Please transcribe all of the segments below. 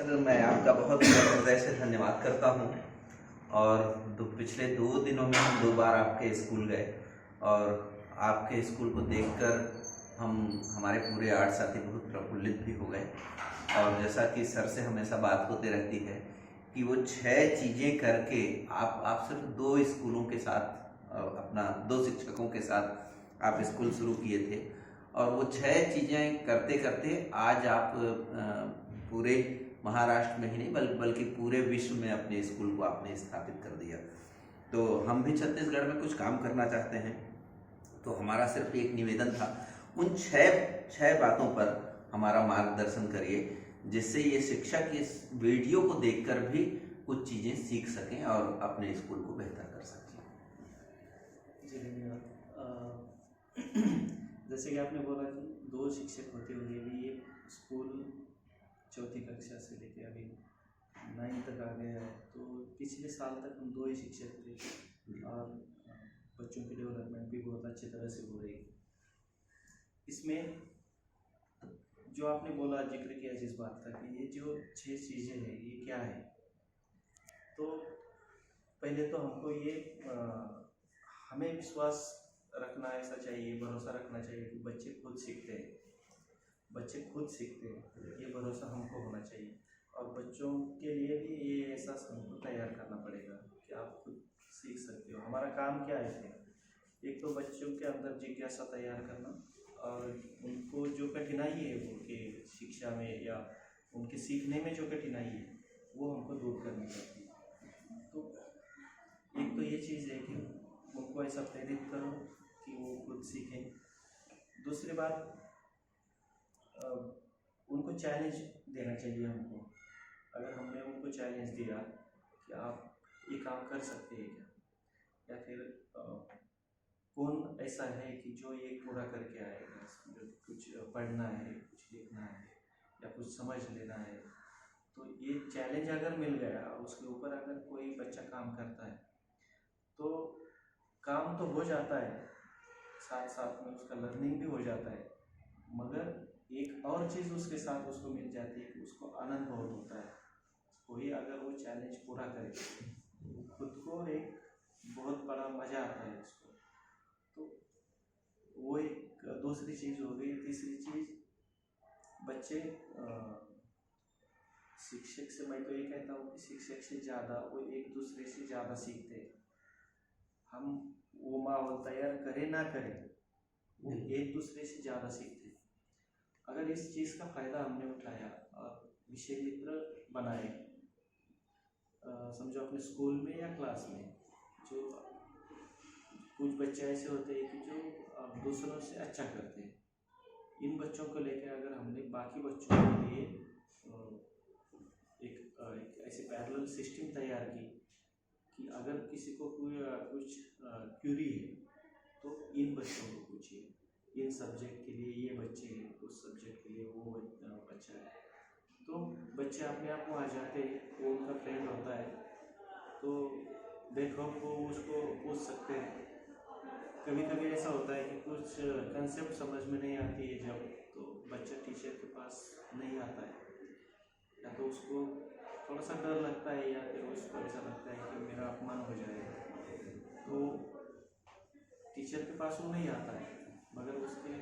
Sir, मैं आपका बहुत हृदय से धन्यवाद करता हूँ। और पिछले 2 दिनों में हम 2 बार आपके स्कूल गए और आपके स्कूल को देखकर हमारे पूरे 8 साथी बहुत प्रफुल्लित भी हो गए। और जैसा कि सर से हमेशा बात होती रहती है कि वो 6 चीज़ें करके आप सिर्फ 2 स्कूलों के साथ अपना 2 शिक्षकों के साथ आप स्कूल शुरू किए थे और वो 6 चीज़ें करते करते आज आप पूरे महाराष्ट्र में ही नहीं बल्कि पूरे विश्व में अपने स्कूल को आपने स्थापित कर दिया। तो हम भी छत्तीसगढ़ में कुछ काम करना चाहते हैं, तो हमारा सिर्फ एक निवेदन था, उन 6 बातों पर हमारा मार्गदर्शन करिए, जिससे ये शिक्षक इस वीडियो को देखकर भी कुछ चीज़ें सीख सकें और अपने स्कूल को बेहतर कर सकें। जी धन्यवाद। जैसे कि आपने बोला कि 2 शिक्षक होते हुए भी ये स्कूल चौथी कक्षा से लेकर अभी 9 तक आ गया है, तो पिछले साल तक हम 2 ही शिक्षक थे और बच्चों की डेवलपमेंट भी बहुत अच्छी तरह से हो रही है। इसमें जो आपने बोला, जिक्र किया जिस बात का कि ये जो 6 चीज़ें हैं ये क्या है, तो पहले तो हमको ये हमें विश्वास रखना ऐसा चाहिए, भरोसा रखना चाहिए कि बच्चे खुद सीखते हैं, ये भरोसा हमको होना चाहिए। और बच्चों के लिए भी ये एहसास हमको तैयार करना पड़ेगा कि आप खुद सीख सकते हो। हमारा काम क्या है इसमें, एक तो बच्चों के अंदर जिज्ञासा तैयार करना और उनको जो कठिनाई है उनके शिक्षा में या उनके सीखने में जो कठिनाई है वो हमको दूर करनी पड़ती है। तो एक तो ये चीज़ है कि उनको ऐसा प्रेरित करो कि वो खुद सीखें। दूसरी बात, उनको चैलेंज देना चाहिए हमको। अगर हमने उनको चैलेंज दिया कि आप ये काम कर सकते हैं क्या, या फिर कौन ऐसा है कि जो ये पूरा करके आएगा, जो कुछ पढ़ना है, कुछ लिखना है या कुछ समझ लेना है, तो ये चैलेंज अगर मिल गया, उसके ऊपर अगर कोई बच्चा काम करता है तो काम तो हो जाता है, साथ साथ में उसका लर्निंग भी हो जाता है, मगर एक और चीज़ उसके साथ उसको मिल जाती है कि उसको आनंद बहुत होता है। कोई अगर वो चैलेंज पूरा करे तो खुद को एक बहुत बड़ा मज़ा आता है उसको। तो वो एक दूसरी चीज़ हो गई। तीसरी चीज़, बच्चे शिक्षक से, मैं तो ये कहता हूँ कि शिक्षक से ज़्यादा वो एक दूसरे से ज़्यादा सीखते हैं। हम वो माहौल तैयार करें ना करें, वो एक दूसरे से ज़्यादा सीखते हैं। अगर इस चीज़ का फ़ायदा हमने उठाया और विषय मित्र बनाए, समझो अपने स्कूल में या क्लास में, जो कुछ बच्चे ऐसे होते हैं कि जो दूसरों से अच्छा करते हैं, इन बच्चों को लेकर अगर हमने बाकी बच्चों के लिए एक ऐसे पैरेलल सिस्टम तैयार की कि अगर किसी को कोई कुछ क्यूरी है तो इन बच्चों को पूछिए, इन सब्जेक्ट के लिए ये बच्चे हैं, उस सब्जेक्ट के लिए वो बच्चा है, तो बच्चे अपने आप वहाँ जाते हैं, वो उनका फ्रेंड होता है, तो देखो वो उसको पूछ सकते हैं। कभी कभी ऐसा होता है कि कुछ कंसेप्ट समझ में नहीं आती है जब, तो बच्चा टीचर के पास नहीं आता है, या तो उसको थोड़ा सा डर लगता है या फिर उसको ऐसा लगता है कि मेरा अपमान हो जाएगा, तो टीचर के पास वो नहीं आता है, मगर उसके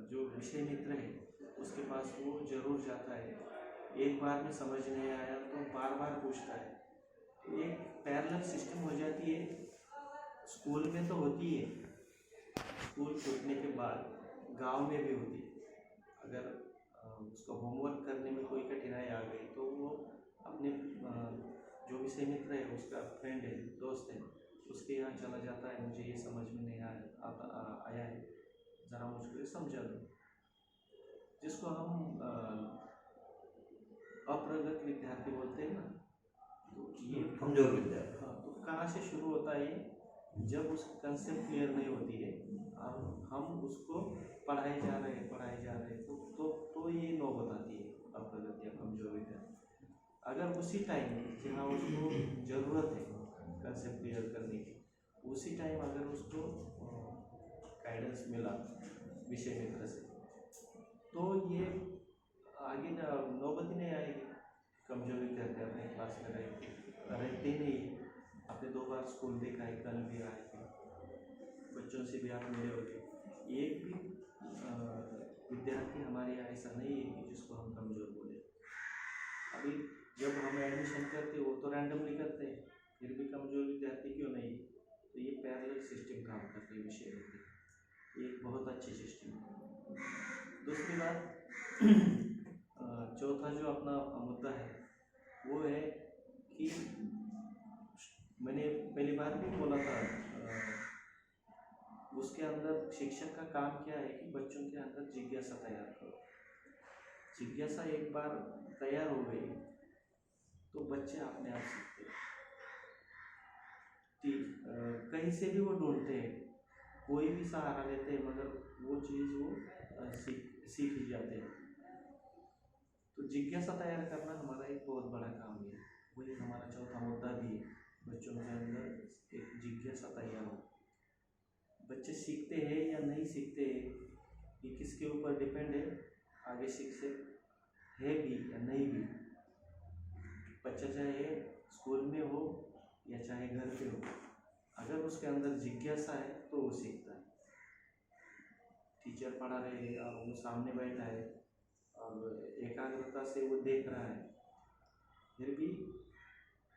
जो विषय मित्र है उसके पास वो जरूर जाता है। एक बार में समझ नहीं आया तो बार बार पूछता है। तो एक पैरेलल सिस्टम हो जाती है। स्कूल में तो होती है, स्कूल छूटने के बाद गांव में भी होती है। अगर उसका होमवर्क करने में कोई कठिनाई आ गई तो वो अपने जो विषय मित्र है, उसका फ्रेंड है, दोस्त है, उसके यहाँ चला जाता है, मुझे ये समझ में नहीं आया है, ज़रा मुझको ये समझा दो। जिसको हम अप्रगत विद्यार्थी बोलते हैं ना, तो ये कमजोर विद्यार्थी। हाँ, तो कहाँ से शुरू होता है ये, जब उसकी कंसेप्ट क्लियर नहीं होती है और हम उसको पढ़ाए जा रहे हैं तो ये नौबत आती है अप्रगत या कमजोर विद्यार्थी। अगर उसी टाइम जहाँ उसको ज़रूरत है कंसेप्ट क्लियर करने की, उसी टाइम अगर उसको गाइडेंस मिला विषय मित्र से, तो ये आगे नौबत ही नहीं आएगी कमजोर स्कूल देखा है, कल भी आए थे, बच्चों से भी आप मिले होंगे। एक भी विद्यार्थी हमारे यहाँ ऐसा नहीं है कि जिसको हम कमज़ोर बोले। अभी जब हम एडमिशन करते वो तो रैंडमली करते हैं, फिर भी कमज़ोर विद्यार्थी क्यों नहीं? तो ये पैरेलल सिस्टम काम करते हैं विषय होते हैं, ये एक बहुत अच्छी सिस्टम है। दूसरी बात चौथा जो अपना मुद्दा है वो है कि मैंने पहली बार भी बोला था, उसके अंदर शिक्षक का काम क्या है कि बच्चों के अंदर जिज्ञासा तैयार करो। जिज्ञासा एक बार तैयार हो गई तो बच्चे अपने आप सीखते हैं, कहीं से भी वो ढूंढते हैं, कोई भी सहारा लेते हैं, मगर वो चीज़ वो सीख ही जाते हैं। तो जिज्ञासा तैयार करना हमारा एक बहुत बड़ा काम है, वही हमारा चौथा मुद्दा भी है, बच्चों के अंदर एक जिज्ञासा तैयार हो। बच्चे सीखते हैं या नहीं सीखते हैं ये किसके ऊपर डिपेंड है, आगे सीखते है भी या नहीं भी। बच्चा चाहे स्कूल में हो या चाहे घर पे हो, अगर उसके अंदर जिज्ञासा है तो वो सीखता है। टीचर पढ़ा रहे हैं और वो सामने बैठा है और एकाग्रता से वो देख रहा है, फिर भी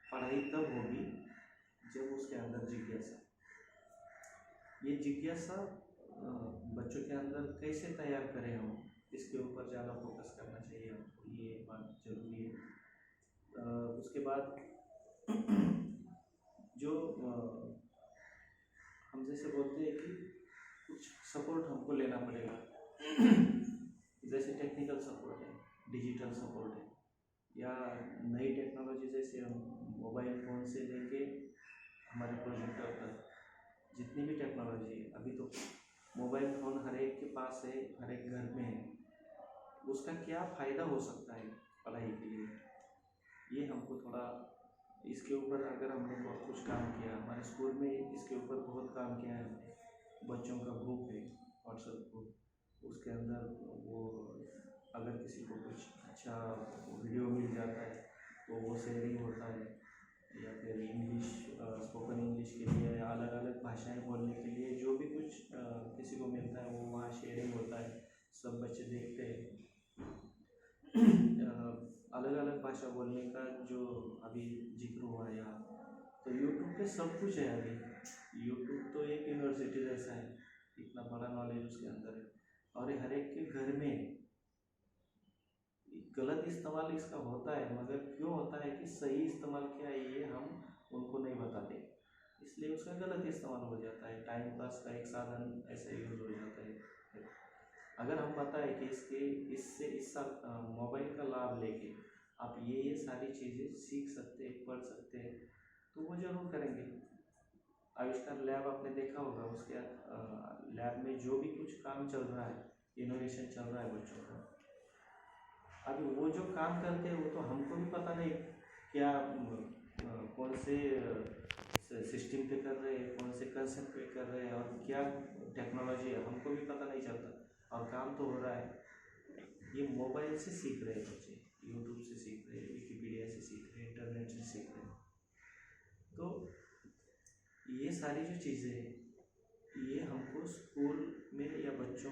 पढ़ाई तब होगी जब उसके अंदर जिज्ञासा। ये जिज्ञासा बच्चों के अंदर कैसे तैयार करें हम, इसके ऊपर ज़्यादा फोकस करना चाहिए हमको, ये बात जरूरी है। उसके बाद जो हम जैसे बोलते हैं कि कुछ सपोर्ट हमको लेना पड़ेगा, जैसे टेक्निकल सपोर्ट है, डिजिटल सपोर्ट है, या नई टेक्नोलॉजी जैसे हम मोबाइल फ़ोन से लेके हमारे प्रोजेक्टर तक जितनी भी टेक्नोलॉजी है, अभी तो मोबाइल फ़ोन हर एक के पास है, हर एक घर में है, उसका क्या फ़ायदा हो सकता है पढ़ाई के लिए, ये हमको थोड़ा इसके ऊपर अगर हमने बहुत कुछ काम किया, हमारे स्कूल में इसके ऊपर बहुत काम किया है हमने। बच्चों का ग्रुप है, व्हाट्सएप ग्रुप, उसके अंदर वो अगर किसी को कुछ अच्छा वीडियो मिल जाता है तो वो शेयरिंग होता है, या फिर इंग्लिश स्पोकन इंग्लिश के लिए अलग अलग भाषाएं बोलने के लिए जो भी कुछ किसी को मिलता है वो वहाँ शेयरिंग होता है, सब बच्चे देखते हैं। अलग अलग भाषा बोलने का जो अभी जिक्र हुआ यहाँ, तो यूट्यूब पे सब कुछ है। अभी यूट्यूब तो एक यूनिवर्सिटी जैसा है, इतना बड़ा नॉलेज उसके अंदर है, और हर एक के घर में है। गलत इस्तेमाल इसका होता है, मगर क्यों होता है कि सही इस्तेमाल क्या है ये हम उनको नहीं बताते, इसलिए उसका गलत इस्तेमाल हो जाता है, टाइम पास का एक साधन ऐसा यूज़ हो जाता है। अगर हम पता है कि इससे इस मोबाइल का लाभ लेके आप ये सारी चीज़ें सीख सकते हैं, पढ़ सकते हैं, तो वो ज़रूर करेंगे। आविष्कार लैब आपने देखा होगा, उसके लैब में जो भी कुछ काम चल रहा है, इनोवेशन चल रहा है बच्चों का, अभी वो जो काम करते हैं वो तो हमको भी पता नहीं क्या कौन से सिस्टम पे कर रहे हैं, कौन से कंसेप्ट पे कर रहे हैं, और क्या टेक्नोलॉजी है हमको भी पता नहीं चलता, और काम तो हो रहा है। ये मोबाइल से सीख रहे हैं बच्चे, यूट्यूब से सीख रहे हैं, विकिपीडिया से सीख रहे हैं, इंटरनेट से सीख रहे हैं। तो ये सारी जो चीज़ें हैं ये हमको स्कूल में या बच्चों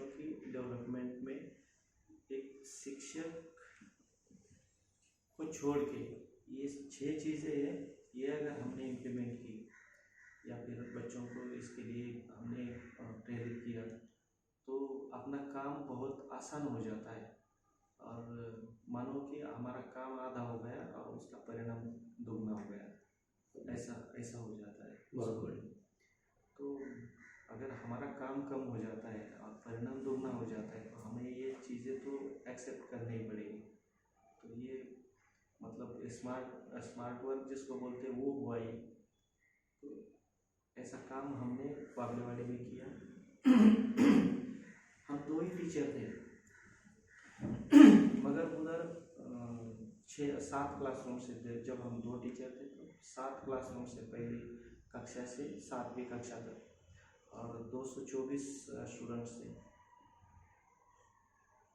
की डेवलपमेंट में एक शिक्षक को छोड़ के ये 6 चीज़ें हैं, ये अगर हमने इम्प्लीमेंट की या फिर बच्चों को इसके लिए हमने प्रेरित किया तो अपना काम बहुत आसान हो जाता है, और मानो कि हमारा काम आधा हो गया और उसका परिणाम दुगना हो गया, तो ऐसा हो जाता है स्कूल। तो अगर हमारा काम कम हो जाता है और परिणाम दुगना हो जाता है तो हमें ये चीज़ें तो एक्सेप्ट करनी ही पड़ेगी। तो ये मतलब स्मार्ट वर्क जिसको बोलते हैं वो हुआ ही। तो ऐसा काम हमने बाबलेवाड़ी में किया। हम 2 ही टीचर थे, मगर उधर 6-7 क्लासरूम से थे। जब हम 2 टीचर थे तो 7 क्लासरूम से, पहली कक्षा से 7वीं कक्षा तक, और 224 स्टूडेंट्स थे।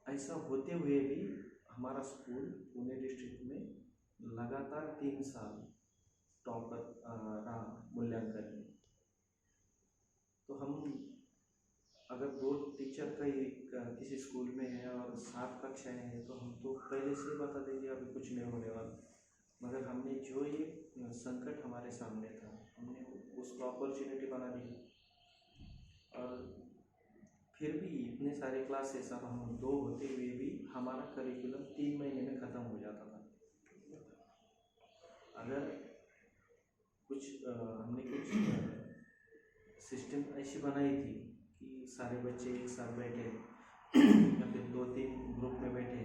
ऐसा होते हुए भी हमारा स्कूल पुणे डिस्ट्रिक्ट में लगातार 3 साल टॉपर रहा मूल्यांकन में। तो हम अगर 2 टीचर किसी स्कूल में है और 7 कक्षाएं हैं तो हम तो पहले से बता देंगे अभी कुछ नहीं होने वाला, मगर हमने जो ये संकट हमारे सामने था हमने उसको अपॉर्चुनिटी बना दी। और फिर भी इतने सारे क्लासेस और हम 2 होते हुए भी हमारा करिकुलम 3 महीने में ख़त्म हो जाता था। अगर हमने कुछ सिस्टम ऐसी बनाई थी कि सारे बच्चे एक साथ बैठे या फिर 2-3 ग्रुप में बैठे,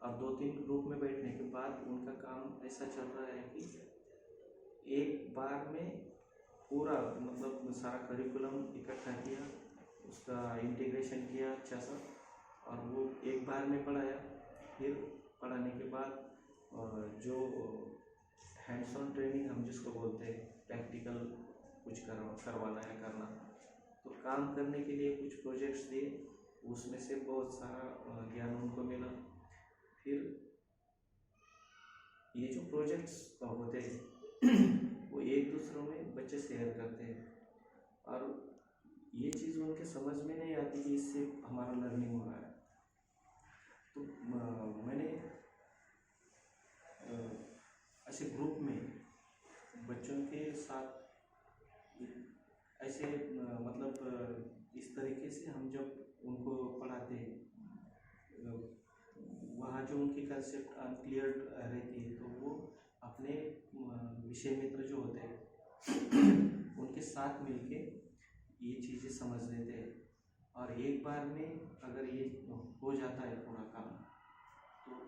और 2-3 ग्रुप में बैठने के बाद उनका काम ऐसा चल रहा है कि एक बार में पूरा मतलब सारा करिकुलम इकट्ठा किया, उसका इंटीग्रेशन किया अच्छा सा, और वो एक बार में पढ़ाया। फिर पढ़ाने के बाद जो हैंड्स ऑन ट्रेनिंग हम जिसको बोलते हैं, प्रैक्टिकल कुछ करवाना है करना, तो काम करने के लिए कुछ प्रोजेक्ट्स दिए, उसमें से बहुत सारा ज्ञान उनको मिला। फिर ये जो प्रोजेक्ट्स होते हैं वो एक दूसरों में बच्चे शेयर करते हैं, और ये चीज़ उनके समझ में नहीं आती कि इससे हमारा लर्निंग हो रहा है। तो मैंने ऐसे ग्रुप में बच्चों के साथ ऐसे मतलब इस तरीके से हम जब उनको पढ़ाते हैं, वहाँ जो उनकी कंसेप्ट अनक्लियर रहती है तो वो अपने विषय मित्र जो होते हैं उनके साथ मिलके ये चीज़ें समझ लेते हैं, और एक बार में अगर ये हो जाता है पूरा काम तो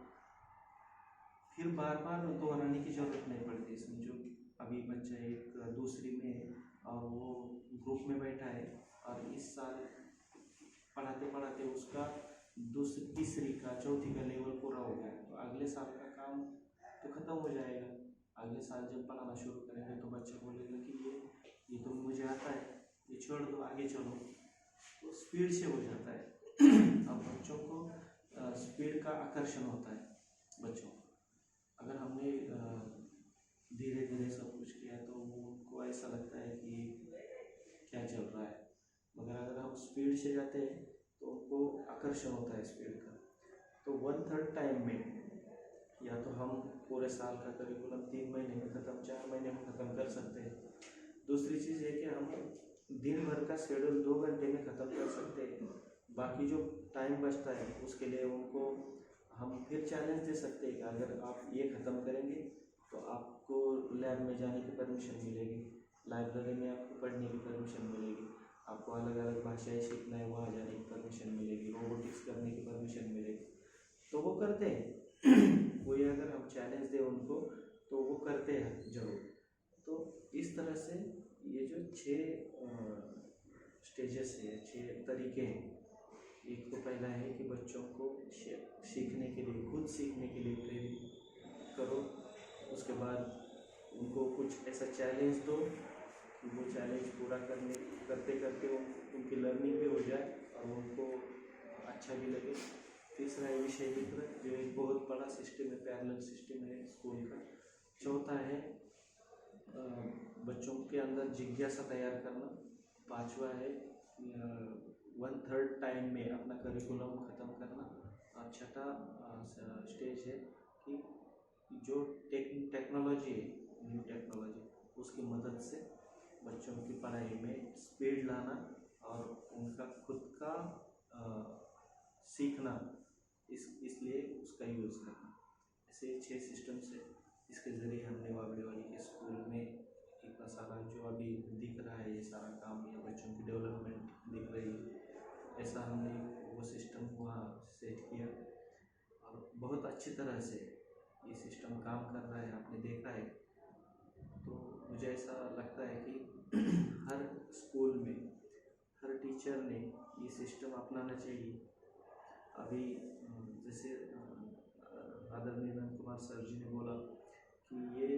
फिर बार बार दोहराने की ज़रूरत नहीं पड़ती। समझो अभी बच्चा एक दूसरी में और वो ग्रुप में बैठा है, और इस साल पढ़ाते पढ़ाते उसका दूसरी तीसरी का चौथी का लेवल पूरा हो गया, तो अगले साल का काम तो ख़त्म हो जाएगा। अगले साल जब पढ़ाना शुरू करेंगे तो बच्चा बोलेगा कि ये तो मुझे आता है, ये छोड़ दो आगे चलो, तो स्पीड से हो जाता है। अब बच्चों को स्पीड का आकर्षण होता है बच्चों को। अगर हमने धीरे धीरे सब कुछ किया तो उनको ऐसा लगता है कि क्या चल रहा है, मगर अगर हम स्पीड से जाते हैं तो उनको आकर्षण होता है स्पीड का। तो 1/3 टाइम में या तो हम पूरे साल का करिकुलम 3 महीने में ख़त्म, 4 महीने में ख़त्म कर सकते हैं। दूसरी चीज़ है कि हम दिन भर का शेड्यूल 2 घंटे में ख़त्म कर सकते हैं। बाकी जो टाइम बचता है उसके लिए उनको हम फिर चैलेंज दे सकते हैं कि अगर आप ये ख़त्म करेंगे तो आपको लैब में जाने की परमिशन मिलेगी, लाइब्रेरी में आपको पढ़ने की परमिशन मिलेगी, आपको अलग अलग भाषाएं सीखना है वहाँ जाने की परमिशन मिलेगी, रोबोटिक्स करने की परमिशन मिलेगी। तो वो करते हैं कोई अगर हम चैलेंज दें उनको तो वो करते हैं जरूर। तो इस तरह से ये जो 6 स्टेजेस है, 6 तरीके हैं। एक तो पहला है कि बच्चों को सीखने के लिए, खुद सीखने के लिए प्रेरित करो। उसके बाद उनको कुछ ऐसा चैलेंज दो कि वो चैलेंज पूरा करते करते उनकी लर्निंग भी हो जाए और उनको अच्छा भी लगे। तीसरा है विषय मित्र, जो एक बहुत बड़ा सिस्टम है, पैरेलल सिस्टम है स्कूल का। चौथा है बच्चों के अंदर जिज्ञासा तैयार करना। पांचवा है 1/3 टाइम में अपना करिकुलम ख़त्म करना। और छठा स्टेज है कि जो टेक्नोलॉजी है, न्यू टेक्नोलॉजी, उसकी मदद से बच्चों की पढ़ाई में स्पीड लाना और उनका खुद का सीखना, इसलिए उसका यूज़ करना। ऐसे 6 सिस्टम्स है इसके ज़रिए हमने वाबड़ेवाली के स्कूल में इतना सारा जो अभी दिख रहा है, ये सारा काम या बच्चों की डेवलपमेंट दिख रही है, ऐसा हमने वो सिस्टम वहाँ सेट किया और बहुत अच्छी तरह से ये सिस्टम काम कर रहा है, आपने देखा है। तो मुझे ऐसा लगता है कि हर स्कूल में हर टीचर ने ये सिस्टम अपनाना चाहिए। अभी जैसे आदरणीय नंद कुमार सर जी ने बोला कि ये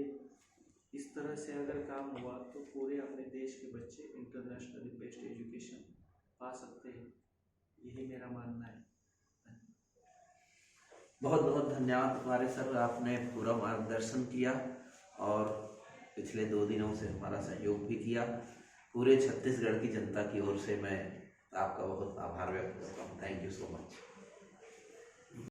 इस तरह से अगर काम हुआ तो पूरे अपने देश के बच्चे इंटरनेशनली बेस्ट एजुकेशन पा सकते हैं, यही मेरा मानना है। बहुत बहुत धन्यवाद तुम्हारे सर, आपने पूरा मार्गदर्शन किया और पिछले पिछले 2 दिनों से हमारा सहयोग भी किया। पूरे छत्तीसगढ़ की जनता की ओर से मैं आपका बहुत आभार व्यक्त करता हूँ। Thank you so much.